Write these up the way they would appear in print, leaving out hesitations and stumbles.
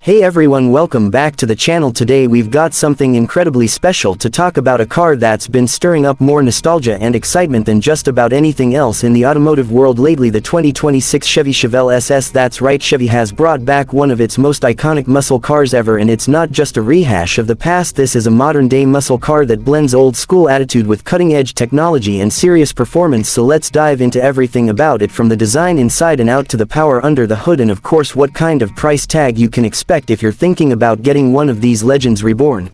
Hey everyone, welcome back to the channel. Today we've got something incredibly special to talk about, a car that's been stirring up more nostalgia and excitement than just about anything else in the automotive world lately, the 2026 Chevy Chevelle SS. That's right, Chevy has brought back one of its most iconic muscle cars ever, and it's not just a rehash of the past. This is a modern-day muscle car that blends old-school attitude with cutting-edge technology and serious performance. So let's dive into everything about it, from the design inside and out to the power under the hood, and of course what kind of price tag you can expect if you're thinking about getting one of these legends reborn.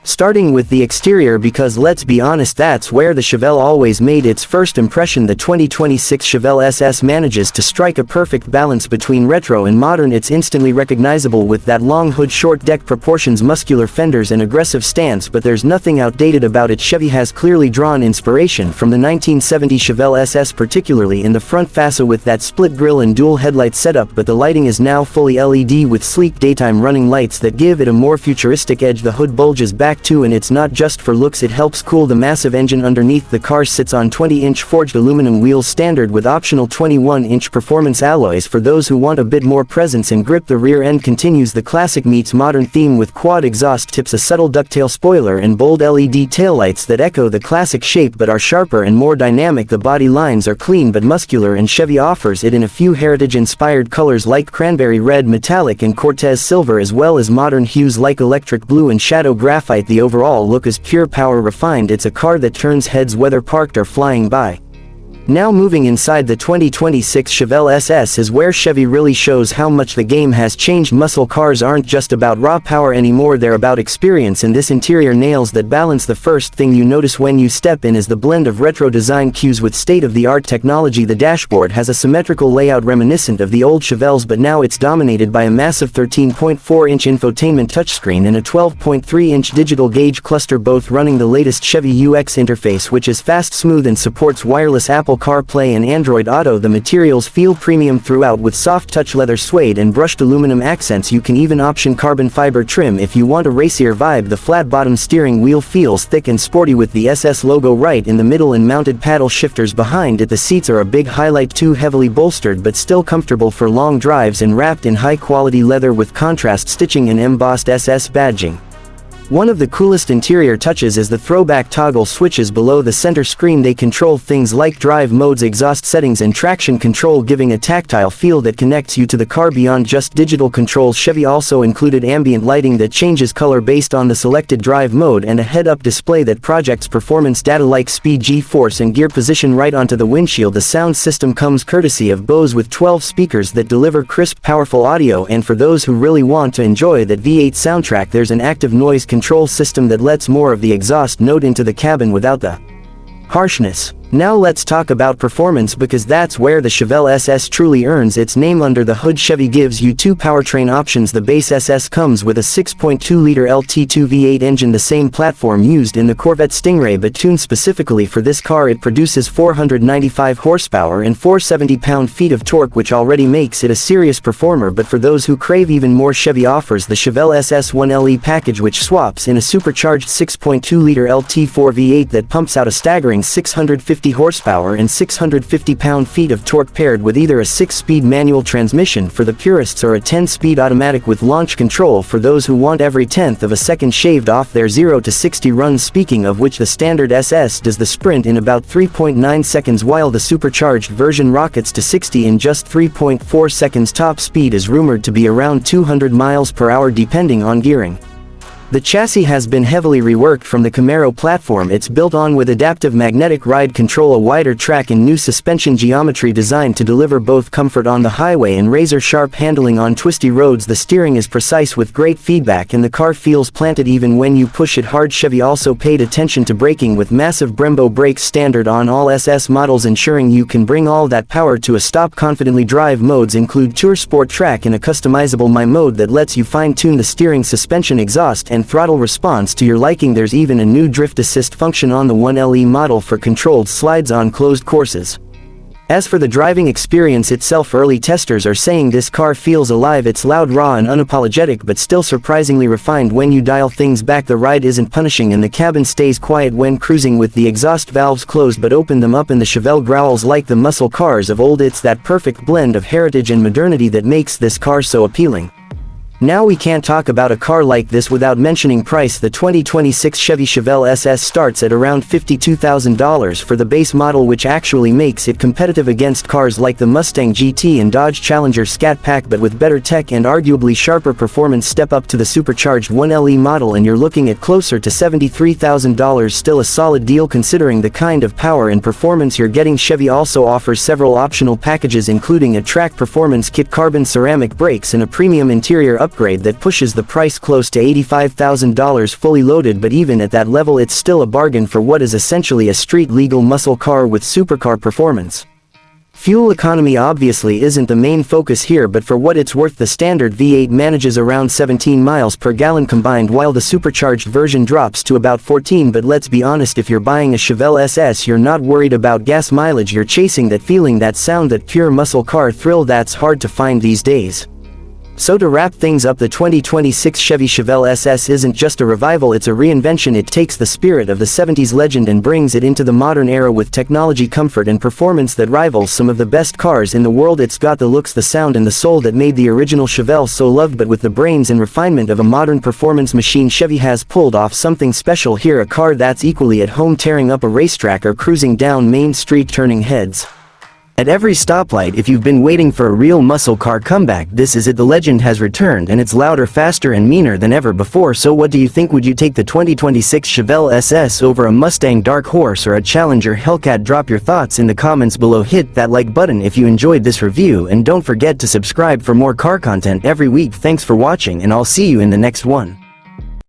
Starting with the exterior, because let's be honest, that's where the Chevelle always made its first impression. The 2026 Chevelle SS manages to strike a perfect balance between retro and modern. It's instantly recognizable with that long hood, short deck proportions, muscular fenders and aggressive stance, but there's nothing outdated about it. Chevy has clearly drawn inspiration from the 1970 Chevelle SS, particularly in the front fascia with that split grille and dual headlight setup, but the lighting is now fully LED with sleek daytime running lights that give it a more futuristic edge. The hood bulges back too, and it's not just for looks, it helps cool the massive engine underneath. The car sits on 20-inch forged aluminum wheels, standard with optional 21-inch performance alloys for those who want a bit more presence and grip. The rear end continues the classic meets modern theme with quad exhaust tips, a subtle ducktail spoiler and bold LED taillights that echo the classic shape but are sharper and more dynamic. The body lines are clean but muscular, and Chevy offers it in a few heritage-inspired colors like cranberry red, metallic and Cortez silver, as well as modern hues like electric blue and shadow graphite. The overall look is pure power refined. It's a car that turns heads whether parked or flying by. Now moving inside, the 2026 Chevelle SS is where Chevy really shows how much the game has changed. Muscle cars aren't just about raw power anymore, they're about experience, and this interior nails that balance. The first thing you notice when you step in is the blend of retro design cues with state-of-the-art technology. The dashboard has a symmetrical layout reminiscent of the old Chevelles, but now it's dominated by a massive 13.4-inch infotainment touchscreen and a 12.3-inch digital gauge cluster, both running the latest Chevy UX interface, which is fast, smooth and supports wireless Apple CarPlay and Android Auto. The materials feel premium throughout with soft touch leather, suede and brushed aluminum accents. You can even option carbon fiber trim if you want a racier vibe. The flat bottom steering wheel feels thick and sporty with the SS logo right in the middle and mounted paddle shifters behind it. The seats are a big highlight too, heavily bolstered but still comfortable for long drives and wrapped in high quality leather with contrast stitching and embossed SS badging. One of the coolest interior touches is the throwback toggle switches below the center screen. They control things like drive modes, exhaust settings and traction control, giving a tactile feel that connects you to the car beyond just digital controls. Chevy also included ambient lighting that changes color based on the selected drive mode, and a head-up display that projects performance data like speed, G-force and gear position right onto the windshield. The sound system comes courtesy of Bose with 12 speakers that deliver crisp, powerful audio, and for those who really want to enjoy that V8 soundtrack, there's an active noise control system that lets more of the exhaust note into the cabin without the harshness. Now let's talk about performance, because that's where the Chevelle SS truly earns its name. Under the hood, Chevy gives you two powertrain options. The base SS comes with a 6.2-liter LT2 V8 engine, the same platform used in the Corvette Stingray, but tuned specifically for this car. It produces 495 horsepower and 470 pound-feet of torque, which already makes it a serious performer. But for those who crave even more, Chevy offers the Chevelle SS 1LE package, which swaps in a supercharged 6.2-liter LT4 V8 that pumps out a staggering 650 horsepower and 650 pound-feet of torque, paired with either a 6-speed manual transmission for the purists or a 10-speed automatic with launch control for those who want every tenth of a second shaved off their 0 to 60 runs. Speaking of which, the standard SS does the sprint in about 3.9 seconds, while the supercharged version rockets to 60 in just 3.4 seconds. Top speed is rumored to be around 200 miles per hour depending on gearing. The chassis has been heavily reworked from the Camaro platform it's built on, with adaptive magnetic ride control, a wider track and new suspension geometry designed to deliver both comfort on the highway and razor-sharp handling on twisty roads. The steering is precise with great feedback, and the car feels planted even when you push it hard. Chevy also paid attention to braking with massive Brembo brakes standard on all SS models, ensuring you can bring all that power to a stop confidently. Drive modes include Tour, Sport, Track and a customizable My mode that lets you fine-tune the steering, suspension, exhaust and throttle response to your liking. There's even a new drift assist function on the 1LE model for controlled slides on closed courses. As for the driving experience itself, early testers are saying this car feels alive. It's loud, raw and unapologetic, but still surprisingly refined when you dial things back. The ride isn't punishing and the cabin stays quiet when cruising, with the exhaust valves closed but open them up, and the Chevelle growls like the muscle cars of old. It's that perfect blend of heritage and modernity that makes this car so appealing. Now we can't talk about a car like this without mentioning price. The 2026 Chevy Chevelle SS starts at around $52,000 for the base model, which actually makes it competitive against cars like the Mustang GT and Dodge Challenger Scat Pack, but with better tech and arguably sharper performance. Step up to the supercharged 1LE model and you're looking at closer to $73,000, still a solid deal considering the kind of power and performance you're getting. Chevy also offers several optional packages including a track performance kit, carbon ceramic brakes, and a premium interior upgrade that pushes the price close to $85,000 fully loaded, but even at that level it's still a bargain for what is essentially a street-legal muscle car with supercar performance. Fuel economy obviously isn't the main focus here, but for what it's worth, the standard V8 manages around 17 miles per gallon combined, while the supercharged version drops to about 14. But let's be honest, if you're buying a Chevelle SS, you're not worried about gas mileage. You're chasing that feeling, that sound, that pure muscle car thrill that's hard to find these days. So to wrap things up, the 2026 Chevy Chevelle SS isn't just a revival, it's a reinvention. It takes the spirit of the 70s legend and brings it into the modern era with technology, comfort, and performance that rivals some of the best cars in the world. It's got the looks, the sound, and the soul that made the original Chevelle so loved, but with the brains and refinement of a modern performance machine. Chevy has pulled off something special here, a car that's equally at home tearing up a racetrack or cruising down Main Street turning heads at every stoplight. If you've been waiting for a real muscle car comeback, this is it. The legend has returned, and it's louder, faster, and meaner than ever before. So what do you think? Would you take the 2026 Chevelle SS over a Mustang Dark Horse or a Challenger Hellcat? Drop your thoughts in the comments below. Hit that like button if you enjoyed this review, and don't forget to subscribe for more car content every week. Thanks for watching, and I'll see you in the next one.